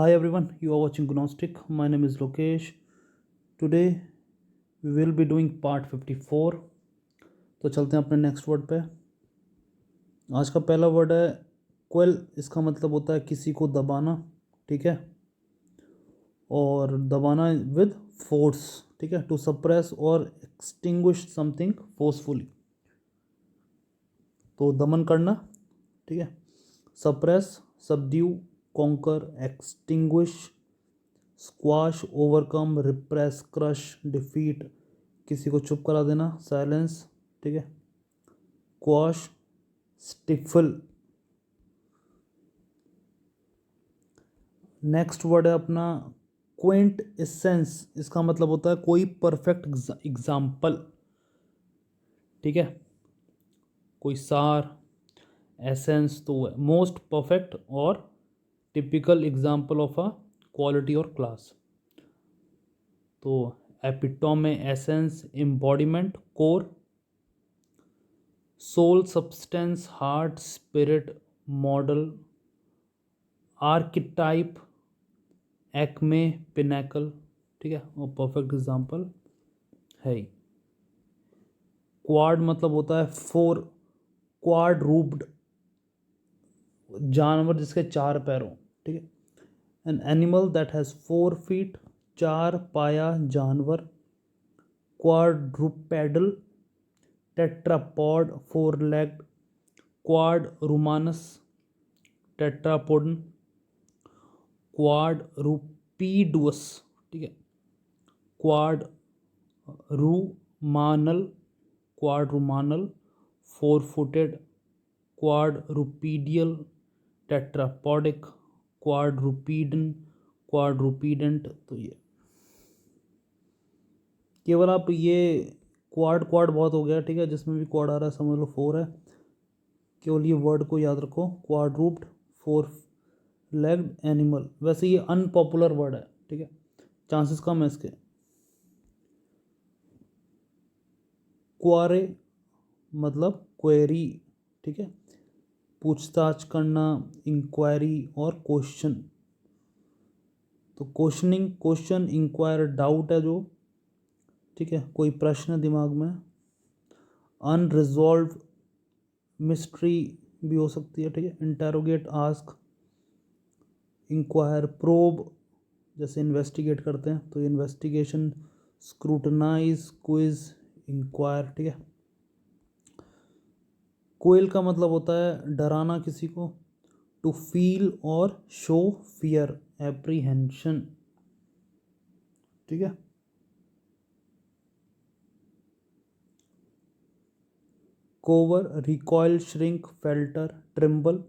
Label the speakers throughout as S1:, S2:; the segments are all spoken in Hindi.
S1: Hi everyone, you are watching Gnostic. My name is Lokesh. Today we will be doing part 54. तो चलते हैं अपने नेक्स्ट वर्ड पे। आज का पहला वर्ड है क्वेल। इसका मतलब होता है किसी को दबाना, ठीक है, और दबाना विद फोर्स, ठीक है, टू सप्रेस और एक्सटिंग्विश समथिंग फोर्सफुली। तो दमन करना, ठीक है, suppress, subdue, conquer, extinguish, squash, overcome, repress, crush, defeat, किसी को चुप करा देना, साइलेंस, ठीक है, क्वाश, स्टिफल। नेक्स्ट वर्ड है अपना क्विंट एसेंस। इसका मतलब होता है कोई परफेक्ट एग्जाम्पल, ठीक है, कोई सार, एसेंस तो मोस्ट परफेक्ट और typical example of a quality और क्लास। तो epitome, essence, embodiment, core, soul, substance, heart, spirit, model, archetype, acme, pinnacle, ठीक है, और परफेक्ट एग्जाम्पल है ही। क्वाड मतलब होता है फोर, क्वाड रूप्ड, जानवर जिसके चार पैर हों, ठीक है, an animal that has 4 feet, चार पाया जानवर, quadrupedal, tetrapod, 4 legged, quadrumanous, tetrapodan, quadrupedous, ठीक है, quadrumanal, quadrumanal, 4 footed, quadrupedial, tetrapodic, quadrupedan, quadrupedent. तो ये केवल आप ये क्वाड क्वाड बहुत हो गया, ठीक है, जिसमें भी क्वाड आ रहा है समझ लो 4 है। केवल ये वर्ड को याद रखो, क्वाड्रूप्ड, 4 लेग्ड एनिमल। वैसे ये अनपॉपुलर वर्ड है, ठीक है, चांसेस कम है इसके। क्वारे मतलब क्वेरी, ठीक है, पूछताछ करना, इंक्वायरी और क्वेश्चन। तो क्वेश्चनिंग, क्वेश्चन, इंक्वायर, डाउट है जो, ठीक है, कोई प्रश्न है दिमाग में। अनरिजॉल्व मिस्ट्री भी हो सकती है, ठीक है, इंटेरोगेट, आस्क, इंक्वायर, प्रोब जैसे इन्वेस्टिगेट करते हैं तो इन्वेस्टिगेशन, स्क्रूटनाइज, क्विज, इंक्वायर, ठीक है। कोयल का मतलब होता है डराना किसी को, टू फील और शो फियर, एप्रीहेंशन, ठीक है। Cower, recoil, shrink, falter, tremble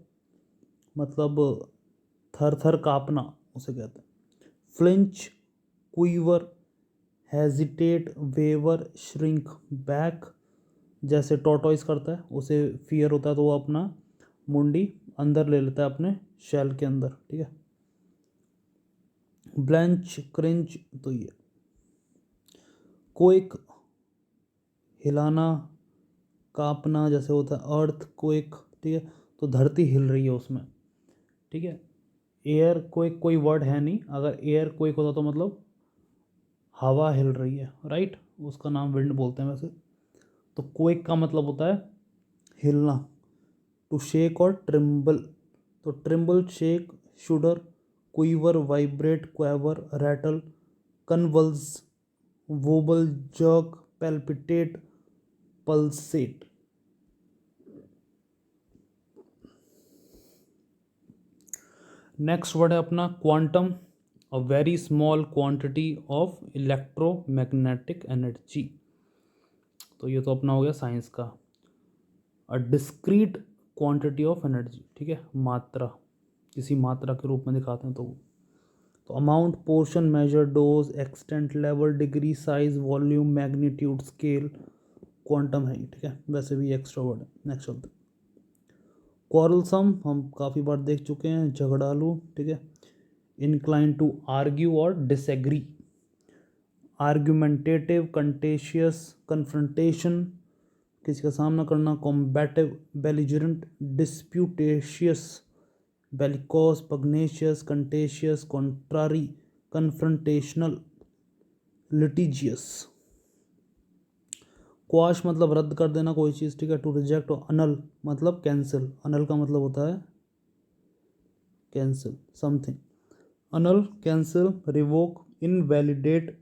S1: मतलब थर थर कांपना उसे कहते हैं। Flinch, quiver, hesitate, waver, shrink back, जैसे टॉर्टोइस करता है उसे फियर होता है तो वो अपना मुंडी अंदर ले लेता है अपने शेल के अंदर, ठीक है। ब्लैंच, क्रिंच, तो ये कोइक, हिलाना, कांपना, जैसे होता है अर्थ क्वेक, ठीक है, तो धरती हिल रही है उसमें, ठीक है। एयर क्वेक कोई वर्ड है नहीं, अगर एयर क्वेक होता तो मतलब हवा हिल रही है, राइट, उसका नाम विंड बोलते हैं वैसे। तो क्वेक का मतलब होता है हिलना, टू शेक और ट्रिम्बल। तो tremble, shake, shudder, quiver, vibrate, quaver, rattle, convulse, wobble, jerk, palpitate, pulsate. Next word है अपना quantum, a very small quantity of electromagnetic energy. तो ये तो अपना हो गया साइंस का। A discrete quantity of energy, ठीक है, मात्रा, किसी मात्रा के रूप में दिखाते हैं तो amount, portion, measure, dose, extent, level, degree, size, volume, magnitude, scale, quantum है, ठीक है, वैसे भी एक्स्ट्रा वर्ड है। नेक्स्ट चलते हैं। क्वारलसम हम काफ़ी बार देख चुके हैं, झगड़ालू, ठीक है। इंक्लाइन टू आर्ग्यू और डिसएग्री, आर्ग्यूमेंटेटिव, कंटेशियस, कन्फ्रंटेशन, किसी का सामना करना, combative, belligerent, disputatious, bellicose, pugnacious, contentious, contrary, confrontational, litigious. Quash मतलब रद्द कर देना कोई चीज़, ठीक है। टू रिजेक्ट, और अनल मतलब कैंसिल, अनल का मतलब होता है कैंसिल समथिंग। अनल, cancel, revoke, invalidate,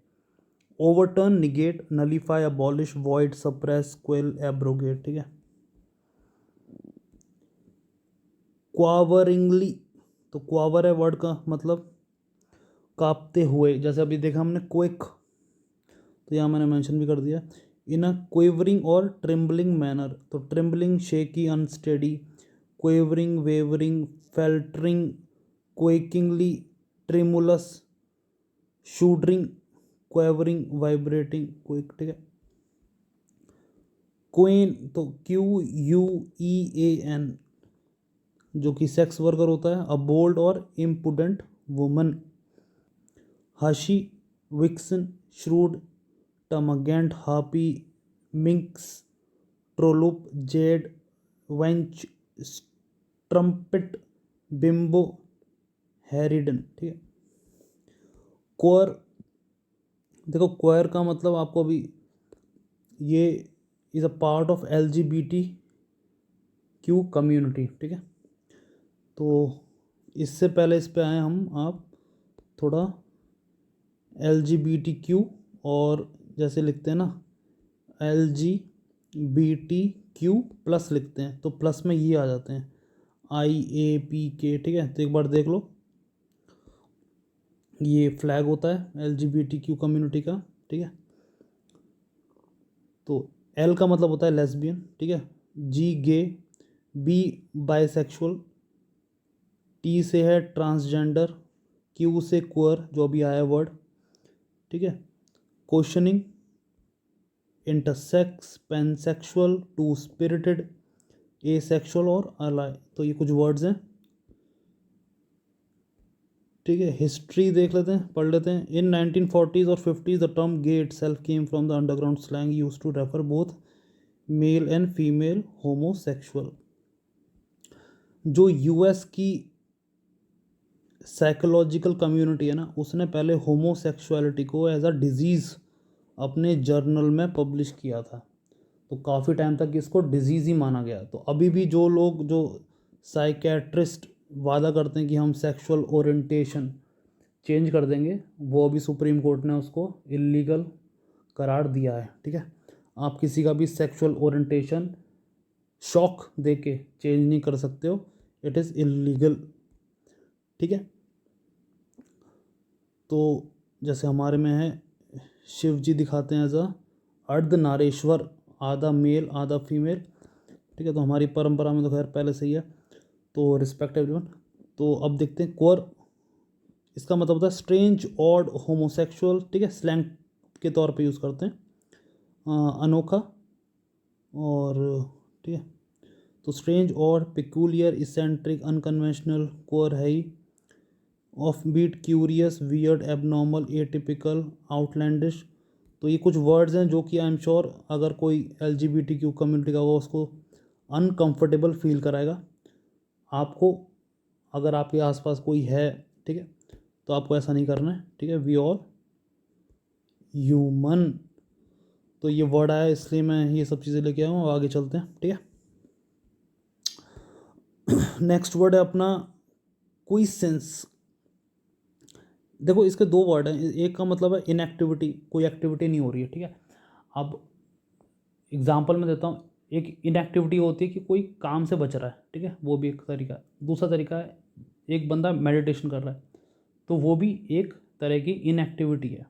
S1: overturn, negate, nullify, abolish, void, suppress, quail, abrogate, ठीक है। क्वावरिंगली, तो क्वावर है वर्ड का मतलब कांपते हुए, जैसे अभी देखा हमने क्विक, तो यहाँ मैंने मेंशन भी कर दिया। इन अ क्वेवरिंग और ट्रिम्बलिंग मैनर, तो trembling, shaky, unsteady, quavering, wavering, faltering, quakingly, tremulous, shuddering, quavering, vibrating, quick, ठीक है। क्वेन, तो QUEAN, जो कि सेक्स वर्कर होता है, अ बोल्ड और impudent woman. Hussy, vixen, shrew, termagant, harpy, minx, trollop, jade, wench, strumpet, bimbo, harridan, ठीक है। क्वार, देखो क्वायर का मतलब आपको अभी ये is a part of LGBTQ community, ठीक है। तो इससे पहले इस पे आए हम आप थोड़ा LGBTQ, और जैसे लिखते हैं ना LGBTQ+ लिखते हैं, तो प्लस में ये आ जाते हैं IAPK, ठीक है। तो एक बार देख लो, ये फ्लैग होता है LGBTQ कम्युनिटी का, ठीक है। तो L का मतलब होता है लेस्बियन, ठीक है। G गे, B बाइसेक्सुअल, T से है ट्रांसजेंडर, Q से क्वर, जो अभी आया वर्ड, ठीक है। Questioning, intersex, pansexual, two spirited, asexual और अलाई, तो ये कुछ वर्ड्स हैं, ठीक है। हिस्ट्री देख लेते हैं, पढ़ लेते हैं। इन 1940s और 50s the term gay itself came from the underground slang used to refer both male and female homosexual. जो यूएस की साइकोलॉजिकल कम्युनिटी है ना, उसने पहले होमोसेक्सुअलिटी को एज अ डिजीज़ अपने जर्नल में पब्लिश किया था, तो काफ़ी टाइम तक इसको डिजीज़ ही माना गया। तो अभी भी जो लोग, जो साइकेट्रिस्ट वादा करते हैं कि हम सेक्सुअल ओरिएंटेशन चेंज कर देंगे, वो अभी सुप्रीम कोर्ट ने उसको इलीगल करार दिया है, ठीक है। आप किसी का भी सेक्सुअल ओरिएंटेशन शॉक दे के चेंज नहीं कर सकते हो, इट इज़ इलीगल, ठीक है। तो जैसे हमारे में है, शिव जी दिखाते हैं एज अ अर्धनारेश्वर, आधा मेल आधा फीमेल, ठीक है। तो हमारी परंपरा में तो खैर पहले से ही है, तो रिस्पेक्ट एवरीवन। तो अब देखते हैं क्वर, इसका मतलब होता है स्ट्रेंज, ऑड, होमोसेक्सुअल, ठीक है, स्लैंग के तौर पे यूज़ करते हैं। अनोखा, और ठीक है, तो strange, odd, peculiar, eccentric, unconventional, queer है ही, off beat, curious, weird, abnormal, atypical, outlandish. तो ये कुछ वर्ड्स हैं जो कि आई एम श्योर अगर कोई LGBTQ कम्युनिटी का होगा उसको अनकंफर्टेबल फील कराएगा। आपको, अगर आपके आसपास कोई है, ठीक है, तो आपको ऐसा नहीं करना है, ठीक है। वी ऑल ह्यूमन, तो ये वर्ड आया इसलिए मैं ये सब चीज़ें लेके आया हूँ, आगे चलते हैं, ठीक है। नेक्स्ट वर्ड है अपना क्विसेंस। देखो इसके दो वर्ड हैं, एक का मतलब है इनएक्टिविटी, कोई एक्टिविटी नहीं हो रही है, ठीक है। अब एग्जांपल मैं देता हूँ, एक इनएक्टिविटी होती है कि कोई काम से बच रहा है, ठीक है, वो भी एक तरीका है। दूसरा तरीका है, एक बंदा मेडिटेशन कर रहा है, तो वो भी एक तरह की इनएक्टिविटी है,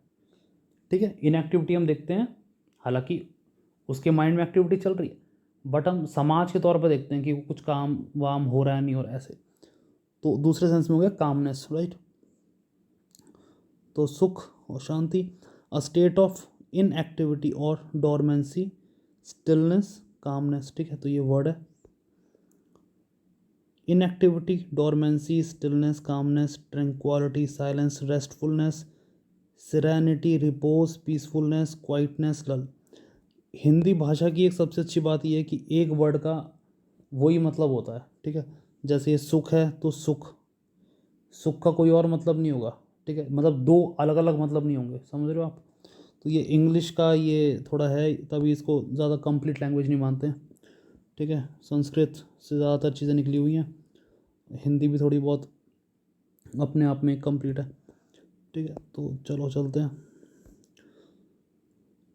S1: ठीक है। इनएक्टिविटी हम देखते हैं, हालांकि उसके माइंड में एक्टिविटी चल रही है, बट हम समाज के तौर पर देखते हैं कि वो कुछ काम वाम हो रहा है, नहीं हो रहा है, ऐसे। तो दूसरे सेंस में हो गया कामनेस, राइट। तो सुख और शांति, अ स्टेट ऑफ इनएक्टिविटी और डोरमेंसी, स्टिलनेस, कामनेस, ठीक है। तो ये वर्ड है inactivity, dormancy, stillness, calmness, tranquillity, silence, restfulness, serenity, repose, peacefulness, quietness, लल। हिंदी भाषा की एक सबसे अच्छी बात यह है कि एक वर्ड का वही मतलब होता है, ठीक है। जैसे ये सुख है तो सुख, सुख का कोई और मतलब नहीं होगा, ठीक है, मतलब दो अलग अलग मतलब नहीं होंगे, समझ रहे हो आप। तो ये इंग्लिश का ये थोड़ा है, तभी इसको ज़्यादा कंप्लीट लैंग्वेज नहीं मानते हैं, ठीक है। संस्कृत से ज़्यादातर चीज़ें निकली हुई हैं, हिंदी भी थोड़ी बहुत अपने आप में कंप्लीट है, ठीक है। तो चलो चलते हैं।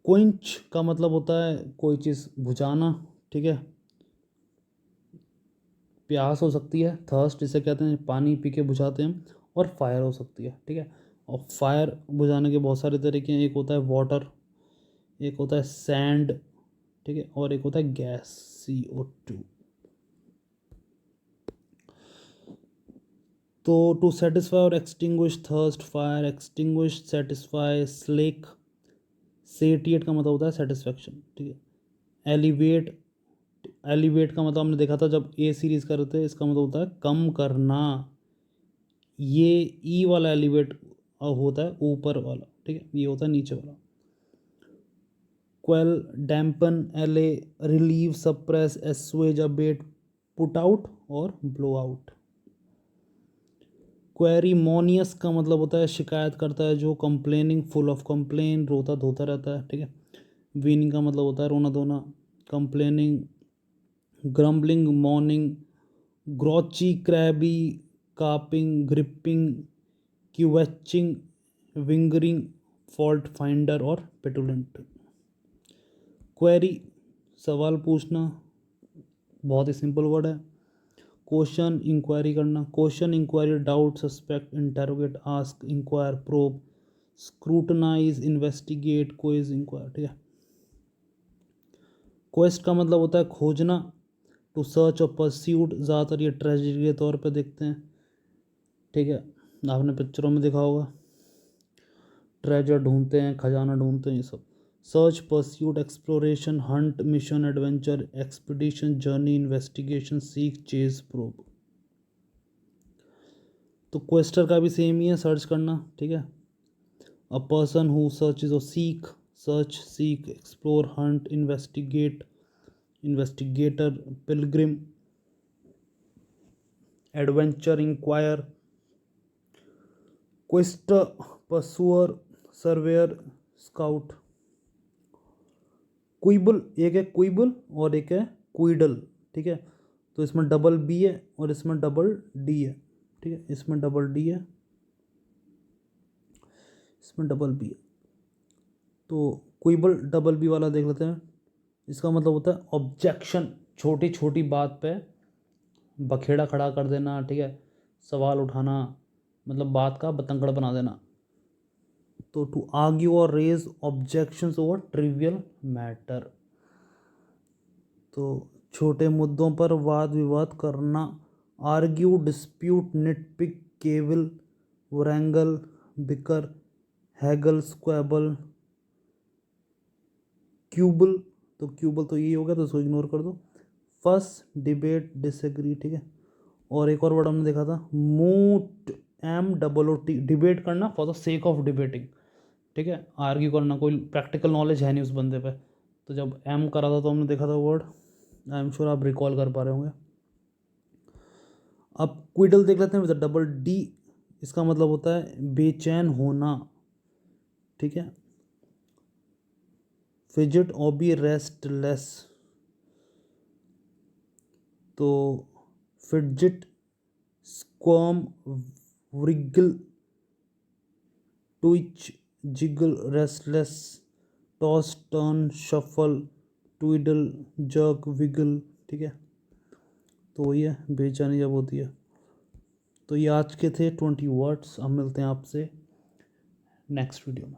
S1: क्विंच का मतलब होता है कोई चीज़ बुझाना, ठीक है। प्यास हो सकती है, थर्स्ट इसे कहते हैं, पानी पी के बुझाते हैं। और फायर हो सकती है, ठीक है। और फायर बुझाने के बहुत सारे तरीके हैं, एक होता है वाटर, एक होता है सैंड, ठीक है, और एक होता है गैस CO2। तो टू सेटिस्फाई और extinguish thirst, fire, extinguish, satisfy, slake, satiate का मतलब होता है सेटिस्फैक्शन, ठीक है। एलिवेट, एलिवेट का मतलब हमने देखा था जब ए सीरीज़ कर रहे थे, इसका मतलब होता है कम करना। ये ई वाला एलिवेट होता है ऊपर वाला, ठीक है, ये होता है नीचे वाला। Quell, dampen, allay, relieve, suppress, assuage, abate, put out और ब्लो आउट। क्वेरीमोनियस का मतलब होता है शिकायत करता है जो, कंप्लेनिंग, फुल ऑफ कंप्लेन, रोता धोता रहता है, ठीक है। वीनिंग का मतलब होता है रोना धोना। Complaining, grumbling, moaning, grouchy, crabby, carping, griping, kvetching, whingeing, fault finder और पेटुलेंट। क्वेरी, सवाल पूछना, बहुत ही सिंपल वर्ड है। क्वेश्चन, इंक्वायरी करना, question, inquiry, doubt, suspect, interrogate, ask, inquire, probe, scrutinize, investigate, quiz, inquire, ठीक है। क्वेस्ट का मतलब होता है खोजना, टू सर्च और परस्यूट, ज़्यादातर ये ट्रेजरी के तौर पे देखते हैं, ठीक है, आपने पिक्चरों में देखा होगा, ट्रेजर ढूंढते हैं, खजाना ढूंढते हैं, ये सब। Search, pursuit, exploration, hunt, mission, adventure, expedition, journey, investigation, seek, chase, probe. तो क्वेस्टर का भी सेम ही है, सर्च करना, ठीक है। अ पर्सन हु सर्चेज और seek, search, seek, explore, hunt, investigate, investigator, pilgrim, adventure, inquire, quester, pursuer, surveyor, scout. Quibble, एक है क्विबल और एक है क्विडल, ठीक है। तो इसमें डबल बी है और इसमें डबल डी है, ठीक है, इसमें डबल डी है, इसमें डबल बी है। तो क्विबल डबल बी वाला देख लेते हैं। इसका मतलब होता है ऑब्जेक्शन, छोटी छोटी बात पे बखेड़ा खड़ा कर देना, ठीक है, सवाल उठाना, मतलब बात का बतंगड़ बना देना। तो टू आर्ग्यू और raise objections over trivial matter, तो छोटे मुद्दों पर वाद विवाद करना। Argue, dispute, nitpick, cavil, wrangle, bicker, haggle, squabble, quibble. तो क्यूबल तो यही हो गया, तो इसको इग्नोर कर दो। फर्स्ट, डिबेट, डिसएग्री, ठीक है। और एक और वर्ड हमने देखा था मूट, MOOT, डिबेट करना for the sake of debating, ठीक है, आर्ग्यू करना, कोई प्रैक्टिकल नॉलेज है नहीं उस बंदे पे। तो जब एम करा था तो हमने देखा था वर्ड, आई एम श्योर आप रिकॉल कर पा रहे होंगे। अब क्विडल देख लेते हैं विद डबल डी, इसका मतलब होता है बेचैन होना, ठीक है। फिजिट और बी रेस्टलेस, तो fidget, squirm, wriggle, twitch, jiggle, restless, toss, turn, shuffle, twiddle, jerk, wiggle, ठीक है। तो वही है बेचैनी जब होती है। तो ये आज के थे 20 वर्ड्स, अब मिलते हैं आपसे नेक्स्ट वीडियो में।